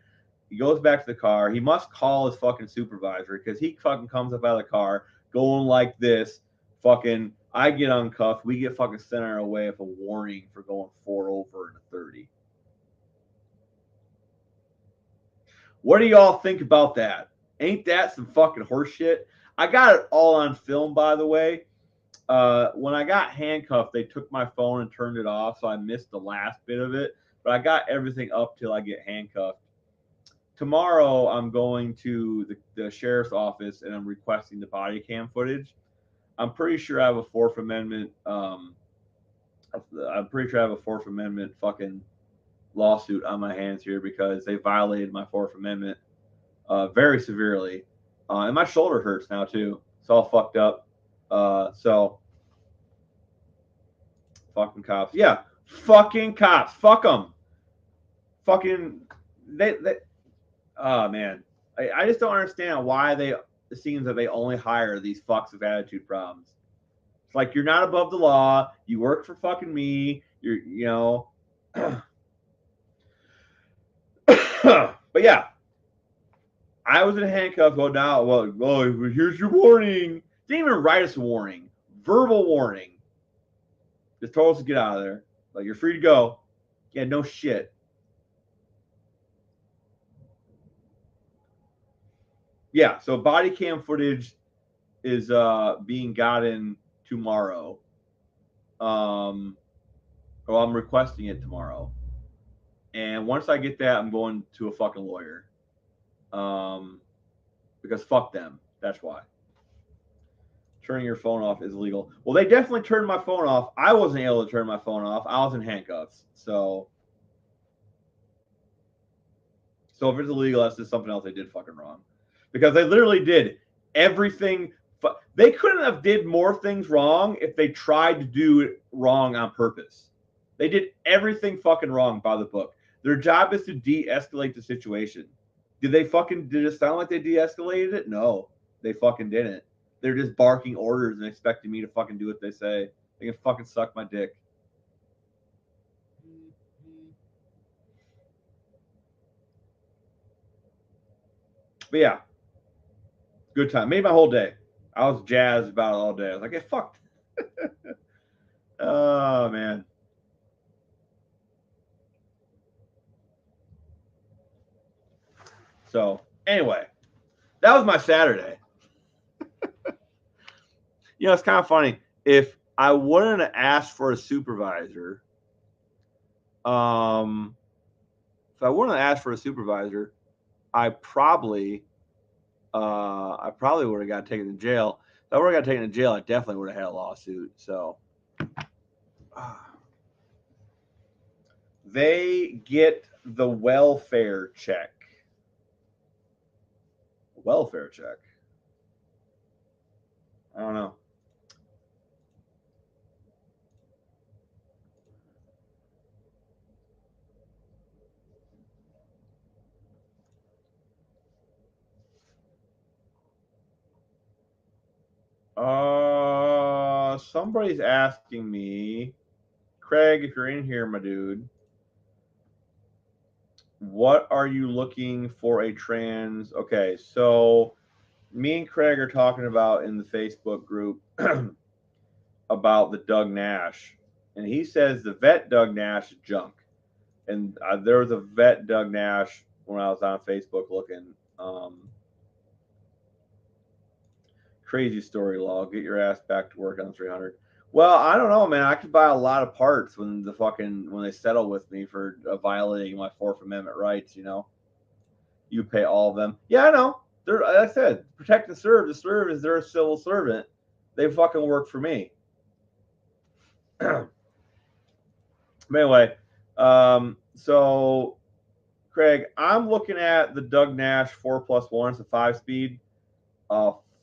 He goes back to the car. He must call his fucking supervisor because he fucking comes up out of the car going like this. Fucking, I get uncuffed. We get fucking sent our way with a warning for going 4 over in a 30. What do y'all think about that? Ain't that some fucking horse shit? I got it all on film, by the way. When I got handcuffed, they took my phone and turned it off, so I missed the last bit of it. But I got everything up till I get handcuffed. Tomorrow, I'm going to the sheriff's office and I'm requesting the body cam footage. I'm pretty sure I have a Fourth Amendment. I'm pretty sure I have a Fourth Amendment fucking lawsuit on my hands here because they violated my Fourth Amendment very severely. And my shoulder hurts now too. It's all fucked up. So fucking cops. Yeah. Fucking cops. Fuck them. Fucking they oh man. I just don't understand why it seems that they only hire these fucks with attitude problems. It's like you're not above the law. You work for fucking me. But yeah, I was in handcuffs. Well, now, here's your warning. Didn't even write us a warning. Verbal warning. Just told us to get out of there. Like, you're free to go. Yeah, no shit. Yeah, so body cam footage is being gotten tomorrow. I'm requesting it tomorrow. And once I get that, I'm going to a fucking lawyer. Because fuck them. That's why. Turning your phone off is illegal. Well, they definitely turned my phone off. I wasn't able to turn my phone off. I was in handcuffs. So if it's illegal, that's just something else they did fucking wrong. Because they literally did everything. They couldn't have did more things wrong if they tried to do it wrong on purpose. They did everything fucking wrong by the book. Their job is to de-escalate the situation. Did it sound like they de-escalated it? No, they fucking didn't. They're just barking orders and expecting me to fucking do what they say. They can fucking suck my dick. But yeah, good time. Made my whole day. I was jazzed about it all day. I was like, hey, fuck. Oh, man. So, anyway, that was my Saturday. It's kind of funny. If I wouldn't have asked for a supervisor, I probably would have got taken to jail. If I would have got taken to jail, I definitely would have had a lawsuit. So they get the welfare check. Welfare check. I don't know. Somebody's asking me, Craig, if you're in here, my dude, what are you looking for a trans? Okay, so me and Craig are talking about in the Facebook group about the Doug Nash, and he says the vet Doug Nash is junk. And there was a vet Doug Nash when I was on Facebook looking. Crazy story, log. Get your ass back to work on 300. Well, I don't know, man. I could buy a lot of parts when they settle with me for violating my Fourth Amendment rights. You pay all of them. Yeah, I know. Like I said, protect and serve. The serve is their civil servant. They fucking work for me. But anyway, so Craig, I'm looking at the Doug Nash 4+1. It's a 5-speed.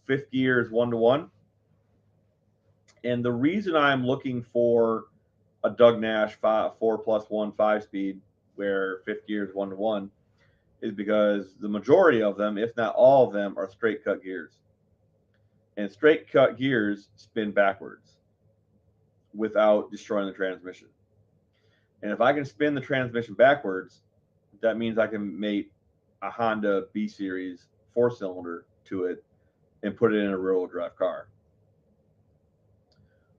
5th gear is 1-to-1. And the reason I'm looking for a Doug Nash 4+1 5-speed where 5th gear is 1-to-1 is because the majority of them, if not all of them, are straight cut gears. And straight cut gears spin backwards without destroying the transmission. And if I can spin the transmission backwards, that means I can make a Honda B Series 4-cylinder to it and put it in a rear-wheel drive car.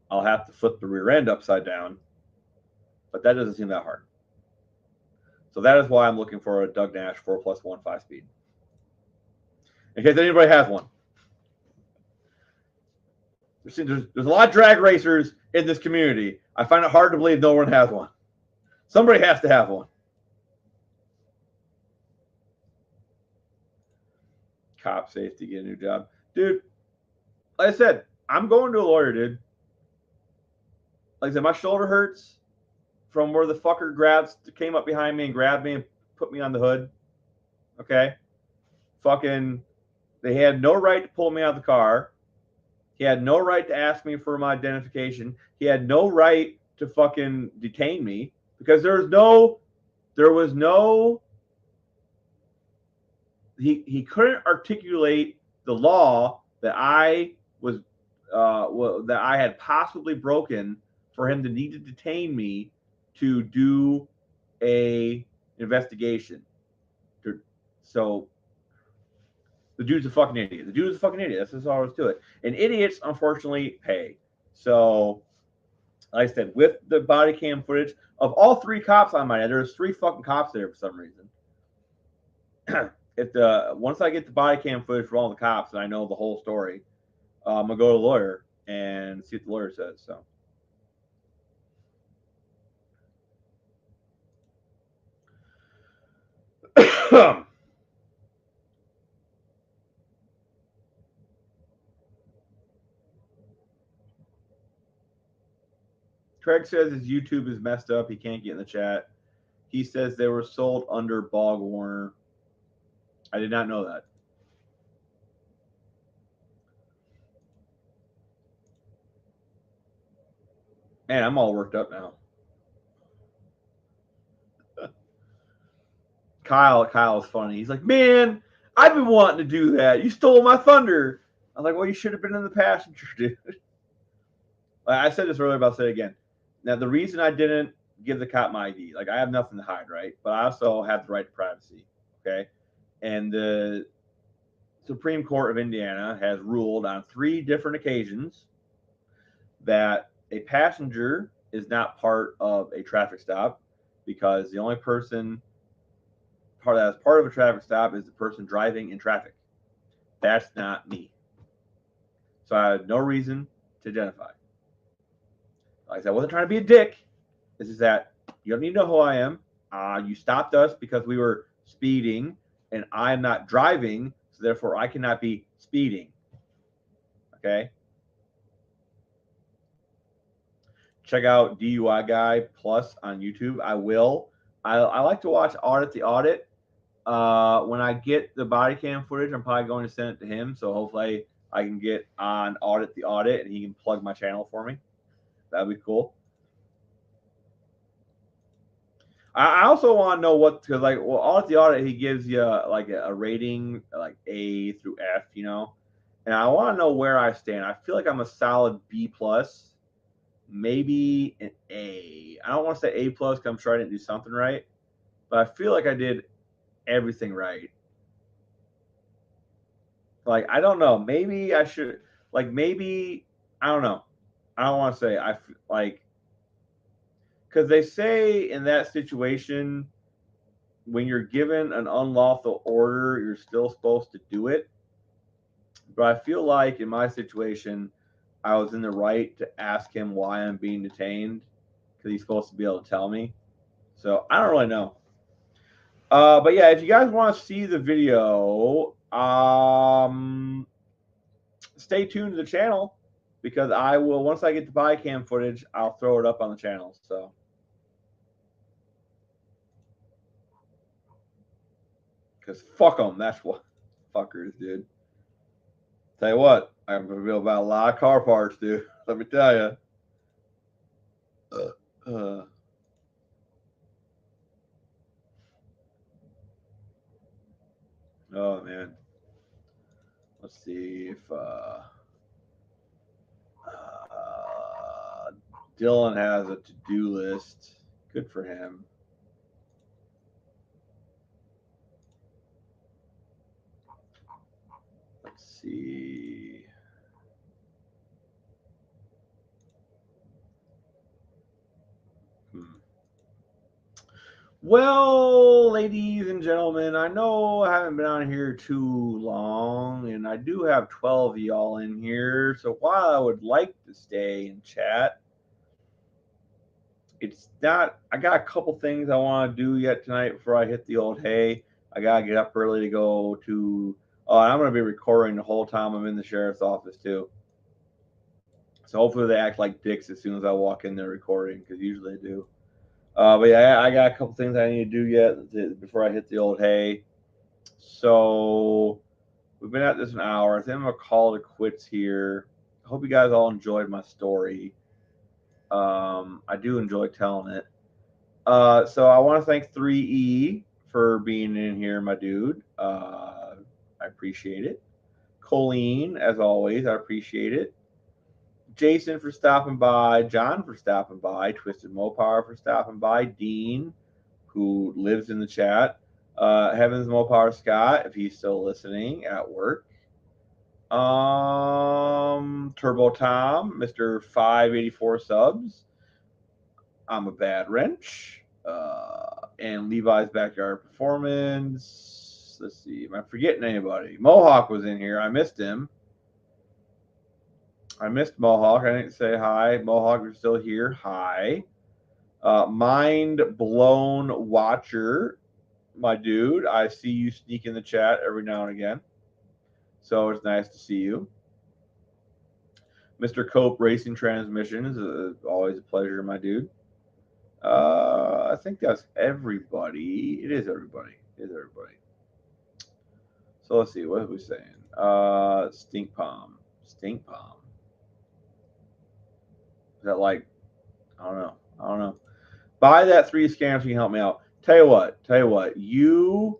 I'll have to flip the rear end upside down, but that doesn't seem that hard. So that is why I'm looking for a Doug Nash 4+1 5-speed. In case anybody has one. There's a lot of drag racers in this community. I find it hard to believe no one has one. Somebody has to have one. Cop safety, get a new job. Dude, like I said, I'm going to a lawyer, dude. Like I said, my shoulder hurts from where the fucker came up behind me and grabbed me and put me on the hood. Okay? Fucking, they had no right to pull me out of the car. He had no right to ask me for my identification. He had no right to fucking detain me because there was no he couldn't articulate the law that I was that I had possibly broken for him to need to detain me to do a investigation. So the dude's a fucking idiot. The dude's a fucking idiot. That's all there is to it. And idiots, unfortunately, pay. So, like I said, with the body cam footage of all 3 cops on my head, there's 3 fucking cops there for some reason. Once I get the body cam footage for all the cops and I know the whole story, I'm gonna go to the lawyer and see what the lawyer says. So. Craig says his YouTube is messed up. He can't get in the chat. He says they were sold under Bog Warner. I did not know that. Man, I'm all worked up now. Kyle's funny. He's like, man, I've been wanting to do that. You stole my thunder. I was like, well, you should have been in the passenger, dude. I said this earlier, but I'll say it again. Now, the reason I didn't give the cop my ID, like I have nothing to hide, right? But I also have the right to privacy, okay? And the Supreme Court of Indiana has ruled on 3 different occasions that a passenger is not part of a traffic stop because the only person part of a traffic stop is the person driving in traffic. That's not me. So I had no reason to identify. Like I said, I wasn't trying to be a dick. This is that you don't need to know who I am. You stopped us because we were speeding, and I'm not driving, so therefore I cannot be speeding. Okay? Check out DUI Guy Plus on YouTube. I will. I like to watch Audit the Audit. When I get the body cam footage, I'm probably going to send it to him. So hopefully I can get on Audit the Audit and he can plug my channel for me. That'd be cool. I also want to know what, because like, well, Audit the Audit, he gives you like a rating, like A through F, you know, and I want to know where I stand. I feel like I'm a solid B plus, maybe an A. I don't want to say A plus because I'm sure I didn't do something right, but I feel like I did everything right. Like, I don't know. Maybe I should, like, maybe, I don't know. I don't want to say, like, because they say in that situation, when you're given an unlawful order, you're still supposed to do it. But I feel like in my situation, I was in the right to ask him why I'm being detained because he's supposed to be able to tell me. So I don't really know. But yeah, if you guys want to see the video, stay tuned to the channel because I will, once I get the body cam footage, I'll throw it up on the channel. So. Because fuck them. That's what fuckers, dude. Tell you what, I'm going to be about a lot of car parts, dude. Let me tell you. Oh, man. Let's see if Dylan has a to-do list. Good for him. Let's see. Well, ladies and gentlemen, I know I haven't been on here too long, and I do have 12 of y'all in here. So while I would like to stay and chat, it's not, I got a couple things I want to do yet tonight before I hit the old hay. I got to get up early to go to, I'm going to be recording the whole time I'm in the sheriff's office too. So hopefully they act like dicks as soon as I walk in there recording, because usually they do. But yeah, I got a couple things I need to do yet before I hit the old hay. So we've been at this an hour. I think I'm going to call it quits here. I hope you guys all enjoyed my story. I do enjoy telling it. So I want to thank 3E for being in here, my dude. I appreciate it. Colleen, as always, I appreciate it. Jason for stopping by, John for stopping by, Twisted Mopar for stopping by, Dean, who lives in the chat, Heavens Mopar Scott, if he's still listening at work, Turbo Tom, Mr. 584 subs, I'm a Bad Wrench, and Levi's Backyard Performance. Let's see, am I forgetting anybody? Mohawk was in here. I missed him. I missed Mohawk. I didn't say hi. Mohawk, you're still here. Hi. Mind Blown Watcher, my dude. I see you sneak in the chat every now and again. So it's nice to see you. Mr. Cope Racing Transmissions, always a pleasure, my dude. I think that's everybody. It is everybody. It is everybody. So let's see. What are we saying? Stink Palm. Stink Palm. Is that like, I don't know. Buy that 3 scams, you can help me out. Tell you what, you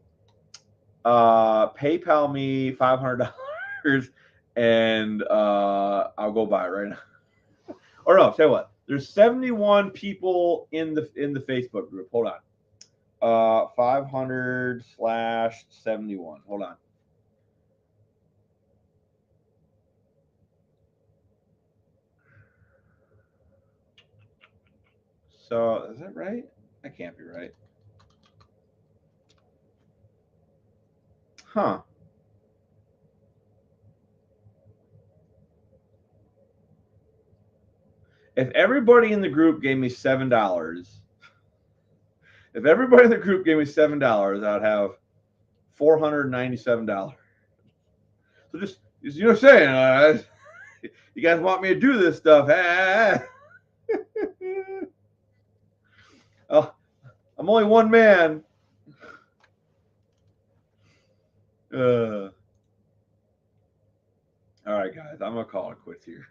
PayPal me $500 and I'll go buy it right now. Or no, tell you what, there's 71 people in the Facebook group. Hold on. 500/71. Hold on. So is that right? That can't be right. Huh. If everybody in the group gave me $7, if everybody in the group gave me $7, I'd have $497. So just you know what I'm saying? You guys want me to do this stuff? Oh, I'm only one man. All right, guys, I'm gonna call it quits here.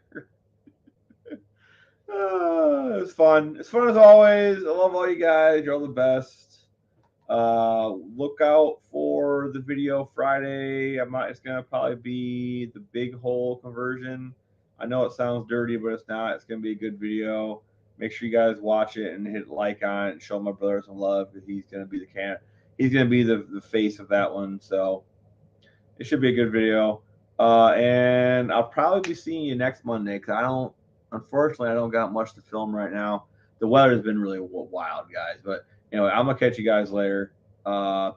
It's fun. It's fun as always. I love all you guys. You're all the best. Look out for the video Friday. It's gonna probably be the big hole conversion. I know it sounds dirty, but it's not. It's gonna be a good video. Make sure you guys watch it and hit like on it and show my brother some love because he's gonna be he's gonna be the face of that one. So it should be a good video. And I'll probably be seeing you next Monday because unfortunately, I don't got much to film right now. The weather's been really wild, guys. But anyway, I'm gonna catch you guys later. Peace.